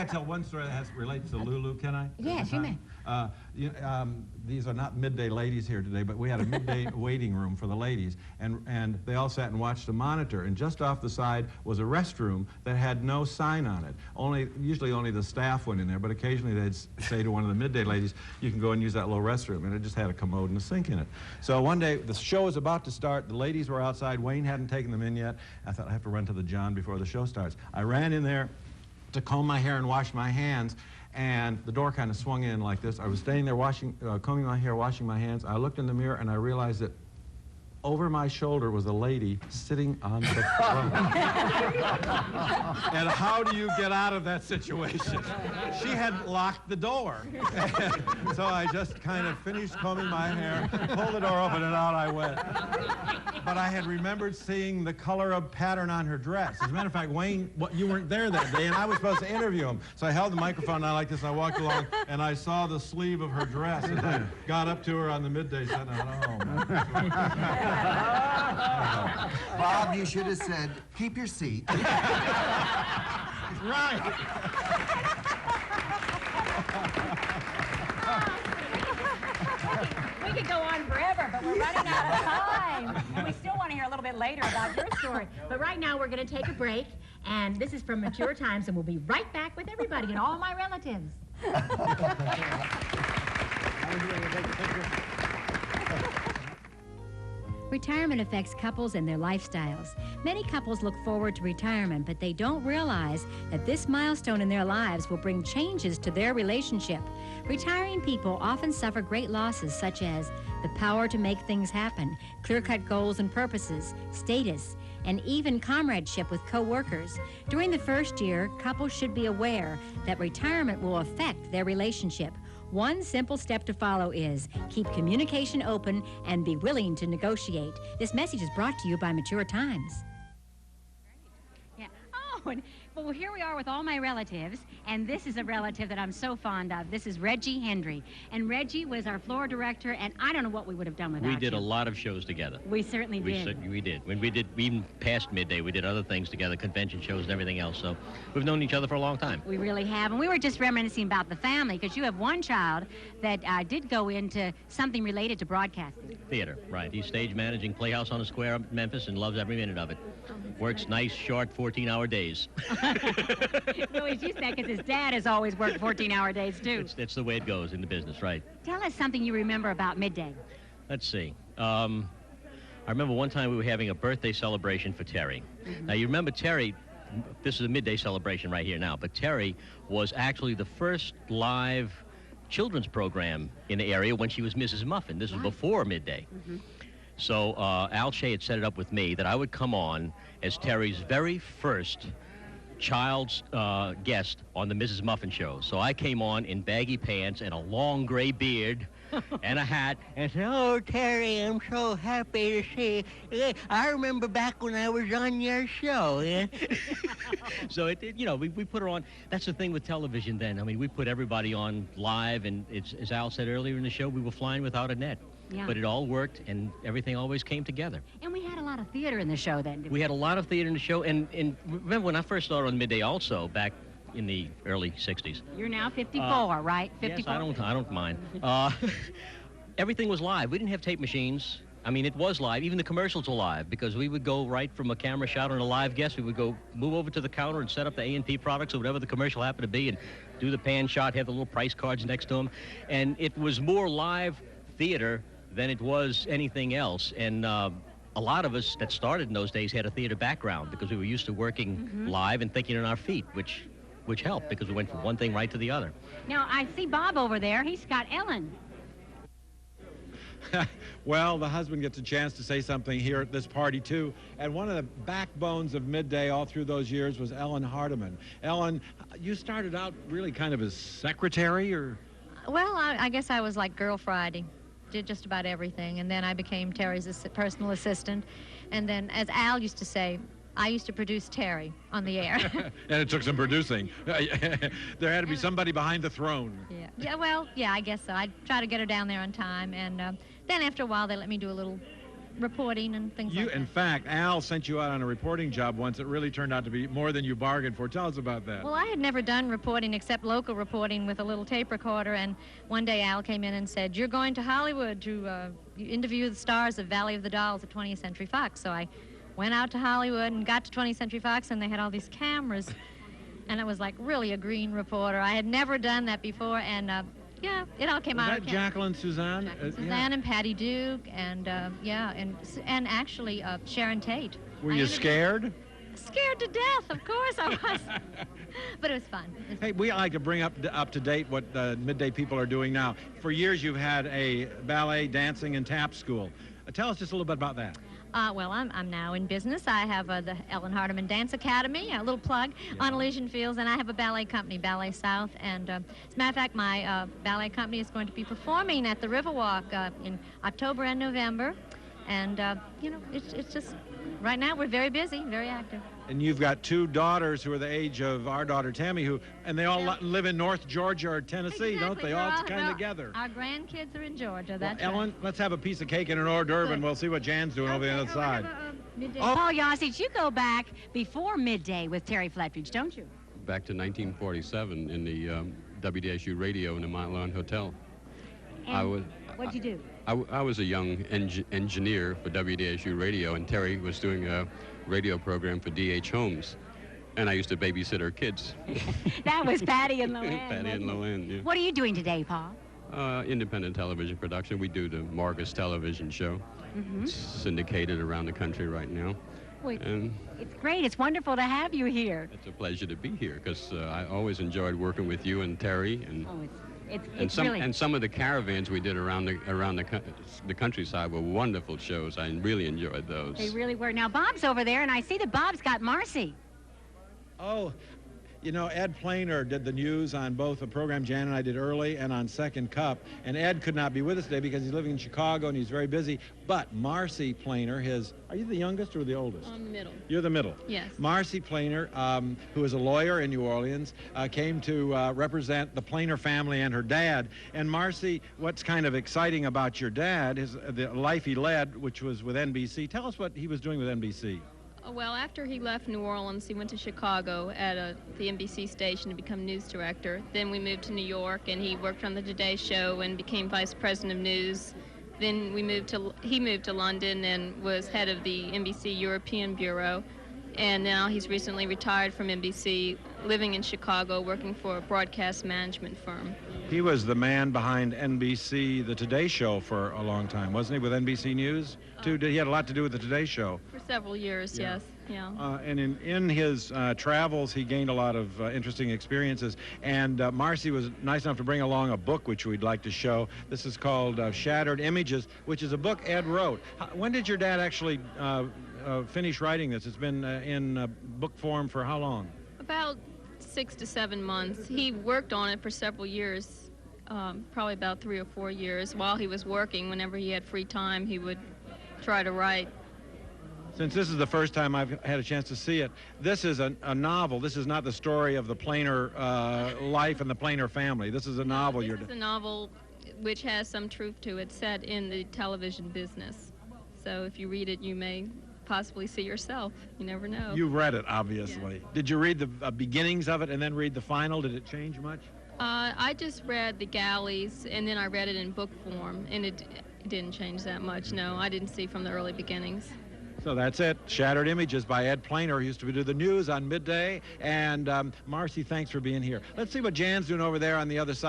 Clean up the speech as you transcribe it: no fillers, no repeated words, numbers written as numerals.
I tell one story that relates to Lulu, can I? Yes, you may. These are not midday ladies here today, but we had a midday waiting room for the ladies, and they all sat and watched a monitor, and just off the side was a restroom that had no sign on it. Usually only the staff went in there, but occasionally they'd say to one of the midday ladies, you can go and use that little restroom, and it just had a commode and a sink in it. So one day, the show was about to start, the ladies were outside, Wayne hadn't taken them in yet. I thought, I have to run to the John before the show starts. I ran in there to comb my hair and wash my hands, and the door kind of swung in like this. I was standing there combing my hair, washing my hands. I looked in the mirror and I realized that over my shoulder was a lady sitting on the throne. And how do you get out of that situation? She had locked the door. So I just kind of finished combing my hair, pulled the door open, and out I went. But I had remembered seeing the color of pattern on her dress. As a matter of fact, Wayne, you weren't there that day, and I was supposed to interview him. So I held the microphone out like this, and I walked along, and I saw the sleeve of her dress, and I got up to her on the midday set, and I thought, oh, man. Bob, you should have said, keep your seat. Right. We could go on forever, but we're running out of time. And we still want to hear a little bit later about your story. But right now, we're going to take a break. And this is from Mature Times, and we'll be right back with everybody and all my relatives. Retirement affects couples and their lifestyles. Many couples look forward to retirement, but they don't realize that this milestone in their lives will bring changes to their relationship. Retiring people often suffer great losses, such as the power to make things happen, clear-cut goals and purposes, status, and even comradeship with co-workers. During the first year, couples should be aware that retirement will affect their relationship. One simple step to follow is keep communication open and be willing to negotiate. This message is brought to you by Mature Times. Yeah. Oh, well, here we are with all my relatives, and this is a relative that I'm so fond of. This is Reggie Hendry, and Reggie was our floor director, and I don't know what we would have done without We did you. a lot of shows together. We certainly did. We did. When we did, even past Midday, we did other things together, convention shows and everything else. So we've known each other for a long time. We really have, and we were just reminiscing about the family, because you have one child that did go into something related to broadcasting. Theater, right. He's stage managing Playhouse on the Square up in Memphis and loves every minute of it. Works nice, short, 14-hour days. Well, he's used that because his dad has always worked 14-hour days, too. It's the way it goes in the business, right. Tell us something you remember about Midday. Let's see. I remember one time we were having a birthday celebration for Terry. Mm-hmm. Now, you remember Terry, this is a Midday celebration right here now, but Terry was actually the first live children's program in the area when she was Mrs. Muffin. This was before Midday. Mm-hmm. So Al Shea had set it up with me that I would come on as Terry's very first child's guest on the Mrs. Muffin show. So I came on in baggy pants and a long gray beard and a hat and said, "Oh, Terry, I'm so happy to see you. I remember back when I was on your show." Yeah? So we put her on. That's the thing with television then. I mean, we put everybody on live, and as Al said earlier in the show, we were flying without a net. Yeah. But it all worked, and everything always came together. And we had a lot of theater in the show then. We had a lot of theater in the show, and remember when I first started on Midday also, back in the early 60s. You're now 54, right? 54? Yes, I don't mind. Everything was live. We didn't have tape machines. I mean, it was live. Even the commercials were live, because we would go right from a camera shot on a live guest. We would go move over to the counter and set up the A&P products or whatever the commercial happened to be and do the pan shot, have the little price cards next to them. And it was more live theater than it was anything else. And a lot of us that started in those days had a theater background because we were used to working live and thinking on our feet, which helped because we went from one thing right to the other. Now, I see Bob over there. He's got Ellen. Well, the husband gets a chance to say something here at this party, too. And one of the backbones of Midday all through those years was Ellen Hardiman. Ellen, you started out really kind of as secretary, or? Well, I guess I was like Girl Friday. Did just about everything, and then I became Terry's personal assistant, and then, as Al used to say, I used to produce Terry on the air. And it took some producing. There had to be somebody behind the throne. Yeah, well, yeah, I guess so. I'd try to get her down there on time, and then after a while they let me do a little reporting and things You, like in that. fact, Al sent you out on a reporting job once. It really turned out to be more than you bargained for. Tell us about that. Well, I had never done reporting except local reporting with a little tape recorder, and one day Al came in and said, "You're going to Hollywood to interview the stars of Valley of the Dolls at 20th Century Fox." So I went out to Hollywood and got to 20th Century Fox, and they had all these cameras, and it was like really a green reporter. I had never done that before, and yeah, it all came Was out that okay. Jacqueline Suzanne? Jacqueline Yeah. Suzanne and Patty Duke, and yeah, and actually Sharon Tate. Were I you interviewed- scared? Scared to death, of course I was. But it was fun. It was Hey, we like to bring up to date what the Midday people are doing now. For years, you've had a ballet, dancing, and tap school. Tell us just a little bit about that. Well, I'm now in business. I have the Ellen Hardeman Dance Academy, a little plug, on Elysian Fields, and I have a ballet company, Ballet South. And as a matter of fact, my ballet company is going to be performing at the Riverwalk in October and November. And, you know, it's just, right now we're very busy, very active. And you've got two daughters who are the age of our daughter Tammy, and they all live in North Georgia or Tennessee, don't Exactly. they? We're All kind well, of together. Our grandkids are in Georgia, Well, that's Ellen, let's have a piece of cake and an hors d'oeuvre, and we'll see what Jan's doing over the other side. Midday. Paul Yosich, you go back before Midday with Terry Fletridge, don't you? Back to 1947 in the WDSU radio in the Mont Lawn Hotel. And what'd you do? I was a young engineer for WDSU radio, and Terry was doing a radio program for D.H. Holmes. And I used to babysit her kids. That was Patty and Loanne. Patty and wasn't it? Loanne, yeah. What are you doing today, Paul? Independent television production. We do the Marcus television show. It's syndicated around the country right now. Well, And it's great. It's wonderful to have you here. it's a pleasure to be here because I always enjoyed working with you and Terry and Oh, it's really... and some of the caravans we did around the countryside were wonderful shows. I really enjoyed those. They really were. Now, Bob's over there, and I see that Bob's got Marcy. Oh, you know, Ed Planer did the news on both a program Jan and I did early and on Second Cup. And Ed could not be with us today because he's living in Chicago and he's very busy. But Marcy Planer, are you the youngest or the oldest? I'm the middle. You're the middle. Yes. Marcy Planer, who is a lawyer in New Orleans, came to represent the Planer family and her dad. And Marcy, what's kind of exciting about your dad is the life he led, which was with NBC. Tell us what he was doing with NBC. Well, after he left New Orleans, he went to Chicago at the NBC station to become news director. Then we moved to New York, and he worked on the Today Show and became vice president of news. Then he moved to London and was head of the NBC European Bureau. And now he's recently retired from NBC, living in Chicago, working for a broadcast management firm. He was the man behind NBC, the Today Show, for a long time, wasn't he, with NBC News? He had a lot to do with the Today Show. For several years, Yeah. yes. Yeah. And in his travels, he gained a lot of interesting experiences. And Marcy was nice enough to bring along a book which we'd like to show. This is called Shattered Images, which is a book Ed wrote. When did your dad actually finish writing this? It's been in book form for how long? About 6 to 7 months. He worked on it for several years, probably about 3 or 4 years. While he was working, whenever he had free time, he would try to write. Since this is the first time I've had a chance to see it, this is a novel. This is not the story of the Planer life and the Planer family. This is a novel. This is a novel which has some truth to it, set in the television business. So if you read it, you may possibly see yourself. You never know. You read it, obviously. Yeah. Did you read the beginnings of it and then read the final? Did it change much? I just read The Galleys, and then I read it in book form, and it didn't change that much. No, I didn't see from the early beginnings. So that's it. Shattered Images by Ed Planer, who used to do the news on Midday. And Marcy, thanks for being here. Let's see what Jan's doing over there on the other side.